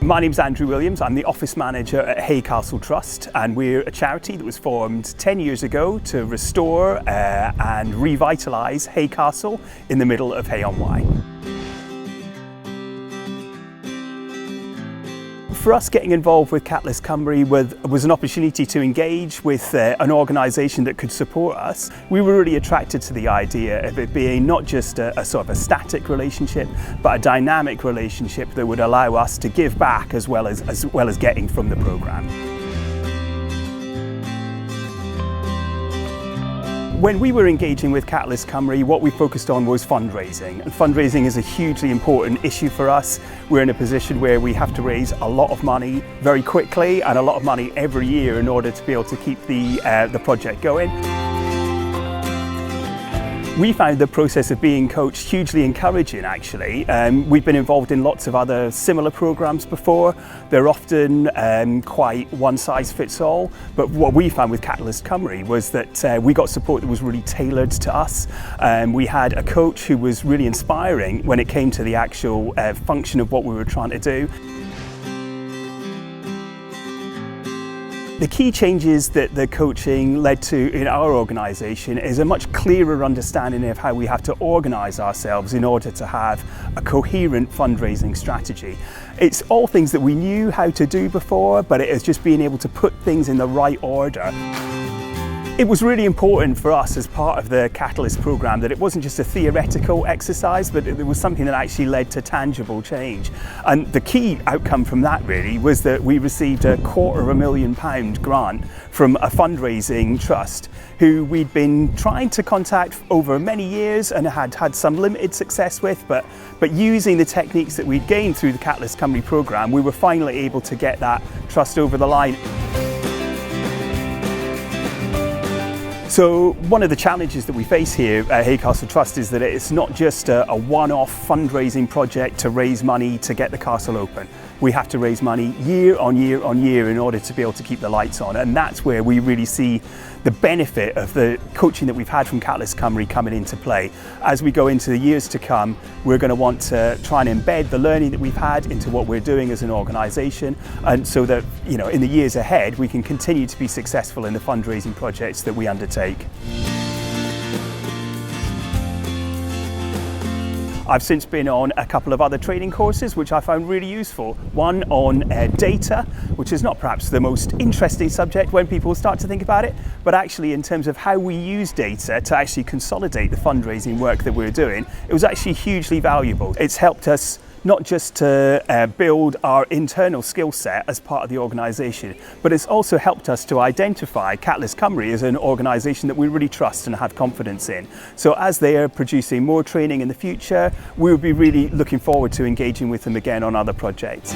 My name's Andrew Williams. I'm the office manager at Hay Castle Trust, and we're a charity that was formed 10 years ago to restore and revitalise Hay Castle in the middle of Hay on Wye. For us, getting involved with Catalydd Cymru was an opportunity to engage with an organisation that could support us. We were really attracted to the idea of it being not just a sort of a static relationship, but a dynamic relationship that would allow us to give back as well as getting from the programme. When we were engaging with Catalydd Cymru, what we focused on was fundraising. And fundraising is a hugely important issue for us. We're in a position where we have to raise a lot of money very quickly and a lot of money every year in order to be able to keep the project going. We found the process of being coached hugely encouraging, actually. We've been involved in lots of other similar programmes before. They're often quite one-size-fits-all, but what we found with Catalydd Cymru was that we got support that was really tailored to us. We had a coach who was really inspiring when it came to the actual function of what we were trying to do. The key changes that the coaching led to in our organisation is a much clearer understanding of how we have to organise ourselves in order to have a coherent fundraising strategy. It's all things that we knew how to do before, but it is just being able to put things in the right order. It was really important for us as part of the Catalyst programme that it wasn't just a theoretical exercise, but it was something that actually led to tangible change. And the key outcome from that really was that we received a £250,000 grant from a fundraising trust who we'd been trying to contact over many years and had some limited success with, but using the techniques that we'd gained through the Catalydd Cymru programme, we were finally able to get that trust over the line. So one of the challenges that we face here at Hay Castle Trust is that it's not just a one-off fundraising project to raise money to get the castle open. We have to raise money year on year on year in order to be able to keep the lights on, and that's where we really see the benefit of the coaching that we've had from Catalydd Cymru coming into play. As we go into the years to come, we're going to want to try and embed the learning that we've had into what we're doing as an organisation, and so that, you know, in the years ahead we can continue to be successful in the fundraising projects that we undertake. I've since been on a couple of other training courses which I found really useful. One on data, which is not perhaps the most interesting subject when people start to think about it, but actually in terms of how we use data to actually consolidate the fundraising work that we're doing, it was actually hugely valuable. It's helped us not just to build our internal skill set as part of the organisation, but it's also helped us to identify Catalydd Cymru as an organisation that we really trust and have confidence in. So as they are producing more training in the future, we'll be really looking forward to engaging with them again on other projects.